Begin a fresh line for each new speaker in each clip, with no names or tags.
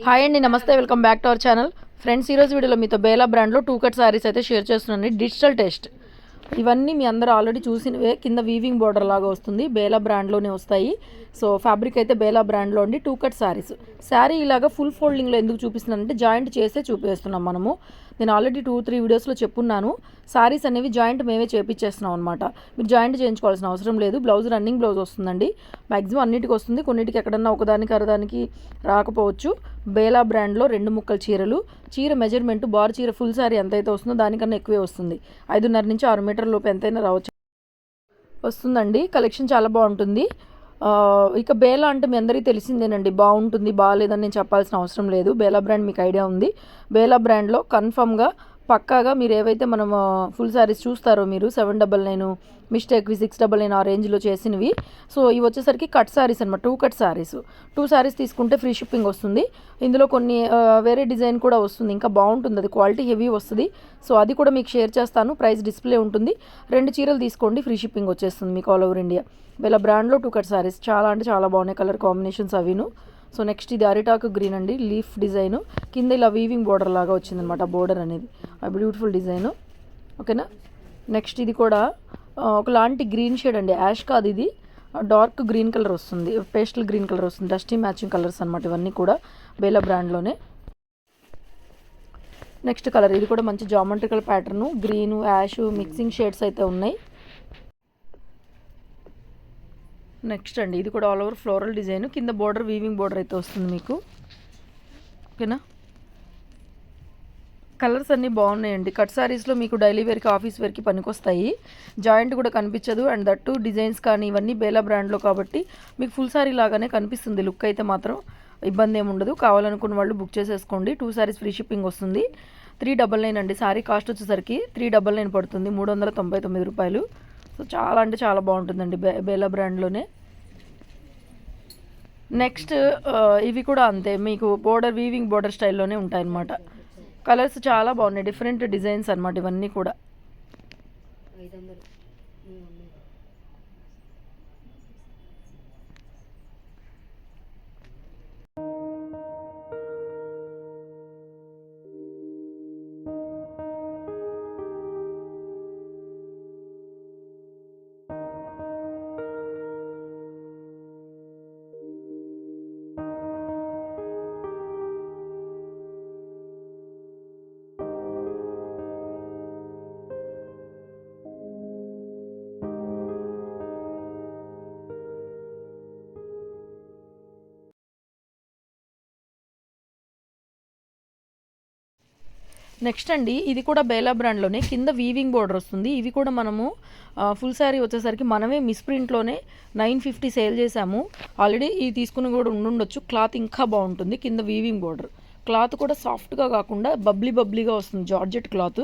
Hi అండి, నమస్తే, welcome back to our channel. Friends, ఈరోజు వీడియోలో మీతో బేలా బ్రాండ్లో 2 కట్ సారీస్ అయితే షేర్ చేస్తున్నాను. డిజిటల్ టెస్ట్ ఇవన్నీ మీ అందరూ ఆల్రెడీ చూసినవే. కింద వీవింగ్ బోర్డర్ లాగా వస్తుంది, బేలా బ్రాండ్లోనే వస్తాయి. సో ఫ్యాబ్రిక్ అయితే బేలా బ్రాండ్లో ఉండి 2 కట్ సారీస్. శారీ ఇలాగా ఫుల్ ఫోల్డింగ్లో ఎందుకు చూపిస్తున్నానంటే జాయింట్ చేసే చూపిస్తున్నాం మనము. నేను ఆల్రెడీ 2-3 వీడియోస్లో చెప్పున్నాను. సారీస్ అనేవి జాయింట్ మేమే చేపించేస్తున్నాం అనమాట. మీరు జాయింట్ చేయించుకోవాల్సిన అవసరం లేదు. బ్లౌజ్ రన్నింగ్ బ్లౌజ్ వస్తుందండి. మ్యాక్సిమం అన్నిటికి వస్తుంది, కొన్నిటికి ఎక్కడన్నా ఒకదానికి అరదానికి రాకపోవచ్చు. బేలా బ్రాండ్లో 2 ముక్కల చీరలు. చీర మెజర్మెంట్ బార్ చీర ఫుల్ సారీ ఎంతైతే వస్తుందో దానికన్నా ఎక్కువే వస్తుంది. 5.5 నుంచి 6 మీటర్ల లోపు ఎంతైనా రావచ్చు వస్తుందండి. కలెక్షన్ చాలా బాగుంటుంది. ఇక బేలా అంటే మీ అందరికీ తెలిసిందేనండి, బాగుంటుంది బాగాలేదని నేను చెప్పాల్సిన అవసరం లేదు. బేలా బ్రాండ్ మీకు ఐడియా ఉంది. బేలా బ్రాండ్లో కన్ఫర్మ్గా పక్కాగా మీరు ఏవైతే మనం ఫుల్ శారీస్ చూస్తారో మీరు 799 మిస్టేక్వి 699 ఆ రేంజ్లో చేసినవి. సో ఇవి వచ్చేసరికి కట్ శారీస్ అనమాట. 2 కట్ శారీస్. 2 శారీస్ తీసుకుంటే ఫ్రీ షిప్పింగ్ వస్తుంది. ఇందులో కొన్ని వేరే డిజైన్ కూడా వస్తుంది, ఇంకా బాగుంటుంది. అది క్వాలిటీ హెవీ వస్తుంది. సో అది కూడా మీకు షేర్ చేస్తాను. ప్రైస్ డిస్ప్లే ఉంటుంది. 2 చీరలు తీసుకోండి, ఫ్రీ షిప్పింగ్ వచ్చేస్తుంది మీకు ఆల్ ఓవర్ ఇండియా. వీళ్ళ బ్రాండ్లో 2 కట్ శారీస్ చాలా అంటే చాలా బాగున్నాయి. కలర్ కాంబినేషన్స్ అవిను. సో నెక్స్ట్ ఇది అరిటాకు గ్రీన్ అండి, లీఫ్ డిజైన్. కింద ఇలా వీవింగ్ బోర్డర్ లాగా వచ్చిందనమాట. బోర్డర్ అనేది బ్యూటిఫుల్ డిజైన్. ఓకేనా. నెక్స్ట్ ఇది కూడా ఒకలాంటి గ్రీన్ షేడ్ అండి, యాష్ కాదు ఇది, డార్క్ గ్రీన్ కలర్ వస్తుంది, పేస్టల్ గ్రీన్ కలర్ వస్తుంది. డస్టీ మ్యాచింగ్ కలర్స్ అనమాట ఇవన్నీ కూడా బేలా బ్రాండ్లోనే. నెక్స్ట్ కలర్ ఇది కూడా మంచి geometrical pattern, green ash mixing shades అయితే ఉన్నాయి. నెక్స్ట్ అండి ఇది కూడా ఆల్ ఓవర్ ఫ్లోరల్ డిజైన్, కింద బోర్డర్ వీవింగ్ బోర్డర్ అయితే వస్తుంది మీకు. ఓకేనా. కలర్స్ అన్నీ బాగున్నాయండి. కట్ సారీస్లో మీకు డైలీ వేర్కి ఆఫీస్ వేర్కి పనికొస్తాయి. జాయింట్ కూడా కనిపించదు. అండ్ దట్టు డిజైన్స్ కానీ ఇవన్నీ బేలా బ్రాండ్లో కాబట్టి మీకు ఫుల్ సారీ లాగానే కనిపిస్తుంది. లుక్ అయితే మాత్రం ఇబ్బంది ఏమి ఉండదు. కావాలనుకున్న వాళ్ళు బుక్ చేసేసుకోండి. 2 సారీస్ ఫ్రీ షిప్పింగ్ వస్తుంది. 399 అండి సారీ కాస్ట్ వచ్చేసరికి. 399 పడుతుంది, 399 రూపాయలు. సో చాలా అంటే చాలా బాగుంటుందండి బేలా బ్రాండ్లోనే. నెక్స్ట్ ఇవి కూడా అంతే, మీకు బోర్డర్ వీవింగ్ బోర్డర్ స్టైల్లోనే ఉంటాయన్నమాట. కలర్స్ చాలా బాగున్నాయి, డిఫరెంట్ డిజైన్స్ అనమాట ఇవన్నీ కూడా. నెక్స్ట్ అండి ఇది కూడా బేలా బ్రాండ్లోనే, కింద వీవింగ్ బోర్డర్ వస్తుంది. ఇవి కూడా మనము ఫుల్ శారీ వచ్చేసరికి మనమే మిస్ప్రింట్లోనే 950 సేల్ చేసాము ఆల్రెడీ. ఇది తీసుకుని కూడా ఉండుండొచ్చు. క్లాత్ ఇంకా బాగుంటుంది. కింద వీవింగ్ బోర్డర్, క్లాత్ కూడా సాఫ్ట్గా కాకుండా బబ్లీగా వస్తుంది. జార్జెట్ క్లాత్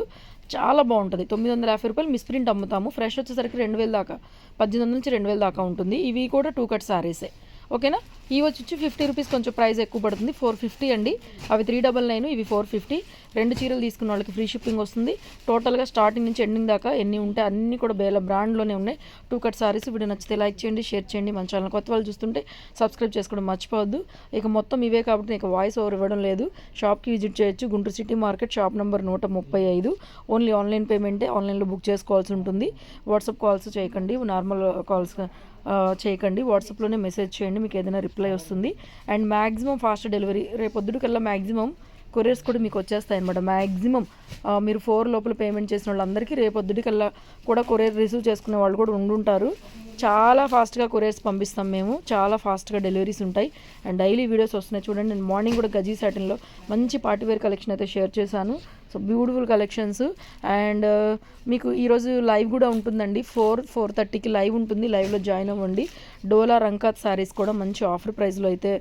చాలా బాగుంటుంది. 950 రూపాయలు మిస్ప్రింట్ అమ్ముతాము. ఫ్రెష్ వచ్చేసరికి 2000 దాకా, 1800 నుంచి 2000 దాకా ఉంటుంది. ఇవి కూడా 2 కట్ శారీసే. ఓకేనా. ఇవి వచ్చి 50 రూపీస్ కొంచెం ప్రైస్ ఎక్కువ పడుతుంది. 450 అండి. అవి 399, ఇవి 450. 2 చీరలు తీసుకున్న వాళ్ళకి ఫ్రీ షిప్పింగ్ వస్తుంది. టోటల్గా స్టార్టింగ్ నుంచి ఎండింగ్ దాకా ఎన్ని ఉంటాయి అన్నీ కూడా బేలా బ్రాండ్లోనే ఉన్నాయి. 2 కట్ సారీస్. వీడియో నచ్చితే లైక్ చేయండి, షేర్ చేయండి. మన ఛానల్ కొత్త వాళ్ళు చూస్తుంటే సబ్స్క్రైబ్ చేసుకోవడం మర్చిపోవద్దు. ఇక మొత్తం ఇవే కాబట్టి ఇక వాయిస్ ఓవర్ ఇవ్వడం లేదు. షాప్కి విజిట్ చేయొచ్చు. Guntur city market, shop number 135. Only online పేమెంటే, ఆన్లైన్లో బుక్ చేసుకోవాల్సి ఉంటుంది. వాట్సాప్ కాల్స్ చేయకండి, నార్మల్ కాల్స్ చేయకండి. వాట్సాప్లోనే మెసేజ్ చేయండి, మీకు ఏదైనా రిప్లై వస్తుంది. అండ్ మ్యాక్సిమం ఫాస్ట్ డెలివరీ రేపొద్దుటికల్లా మ్యాక్సిమం కొరియర్స్ కూడా మీకు వచ్చేస్తాయి అనమాట. మ్యాక్సిమం మీరు 4 లోపల పేమెంట్ చేసిన వాళ్ళందరికీ రేపొద్దుటికల్లా కూడా కొరియర్ రిసీవ్ చేసుకునే వాళ్ళు కూడా ఉండుంటారు. చాలా ఫాస్ట్గా కొరియర్స్ పంపిస్తాం మేము, చాలా ఫాస్ట్గా డెలివరీస్ ఉంటాయి. అండ్ డైలీ వీడియోస్ వస్తున్నాయి చూడండి. నేను మార్నింగ్ కూడా గజీ సాటిన్లో మంచి పార్టీవేర్ కలెక్షన్ అయితే షేర్ చేశాను. So beautiful collections. అండ్ మీకు ఈరోజు లైవ్ కూడా ఉంటుందండి. 4:30కి లైవ్ ఉంటుంది. లైవ్లో జాయిన్ అవ్వండి. డోలా రంకాత్ శారీస్ కూడా మంచి ఆఫర్ ప్రైస్లో అయితే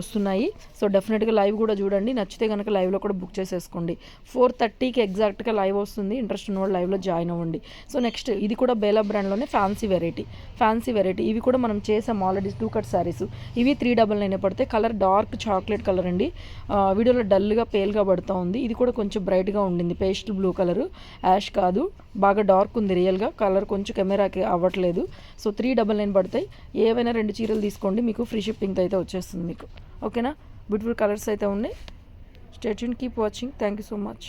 వస్తున్నాయి. సో డెఫినెట్గా లైవ్ కూడా చూడండి. నచ్చితే కనుక లైవ్లో కూడా బుక్ చేసేసుకోండి. 4:30కి ఎగ్జాక్ట్గా లైవ్ వస్తుంది. ఇంట్రెస్ట్ ఉన్నవాళ్ళు లైవ్లో జాయిన్ అవ్వండి. సో నెక్స్ట్ ఇది కూడా బేలా బ్రాండ్లోనే ఫ్యాన్సీ వెరైటీ. ఇవి కూడా మనం చేసాం ఆల్రెడీ. 2 కట్ శారీస్. ఇవి 399 పడతాయి. కలర్ డార్క్ చాక్లెట్ కలర్ అండి. వీడియోలో డల్గా పేల్గా పడుతూ ఉంది. ఇది కూడా కొంచెం బ్రైట్గా ఉండింది. పేస్టల్ బ్లూ కలరు, యాష్ కాదు, బాగా డార్క్ ఉంది. రియల్గా కలర్ కొంచెం కెమెరాకి అవ్వట్లేదు. సో 399 పడతాయి. ఏవైనా 2 చీరలు తీసుకోండి, మీకు ఫ్రీ షిప్పింగ్తో అయితే వచ్చేస్తుంది మీకు. ఓకేనా. బ్యూటిఫుల్ కలర్స్ అయితే ఉన్నాయి. Stay tune, keep watching. Thank you so much.